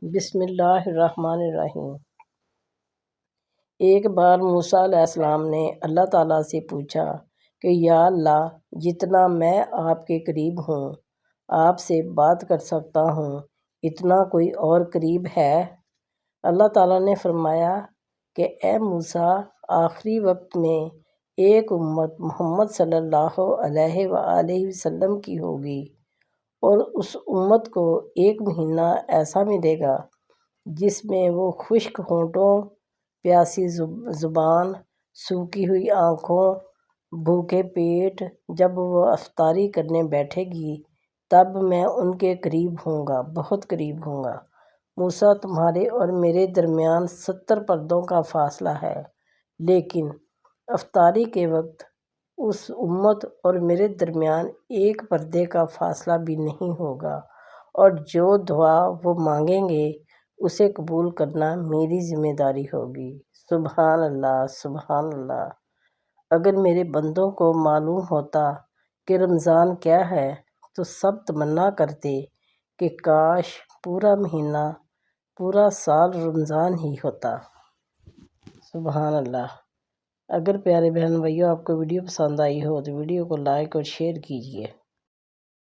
بسم اللہ الرحمن الرحیم۔ ایک بار موسیٰ علیہ السلام نے اللہ تعالیٰ سے پوچھا کہ یا اللہ، جتنا میں آپ کے قریب ہوں، آپ سے بات کر سکتا ہوں، اتنا کوئی اور قریب ہے؟ اللہ تعالیٰ نے فرمایا کہ اے موسیٰ، آخری وقت میں ایک امت محمد صلی اللہ علیہ وآلہ وسلم کی ہوگی، اور اس امت کو ایک مہینہ ایسا ملے گا جس میں وہ خشک ہونٹوں، پیاسی زبان، سوکھی ہوئی آنکھوں، بھوکے پیٹ جب وہ افطاری کرنے بیٹھے گی تب میں ان کے قریب ہوں گا، بہت قریب ہوں گا۔ موسیٰ، تمہارے اور میرے درمیان 70 پردوں کا فاصلہ ہے، لیکن افطاری کے وقت اس امت اور میرے درمیان ایک پردے کا فاصلہ بھی نہیں ہوگا، اور جو دعا وہ مانگیں گے اسے قبول کرنا میری ذمہ داری ہوگی۔ سبحان اللہ، سبحان اللہ۔ اگر میرے بندوں کو معلوم ہوتا کہ رمضان کیا ہے تو سب تمنا کرتے کہ کاش پورا مہینہ، پورا سال رمضان ہی ہوتا۔ سبحان اللہ۔ اگر پیارے بہن بھائیوں آپ کو ویڈیو پسند آئی ہو تو ویڈیو کو لائک اور شیئر کیجیے۔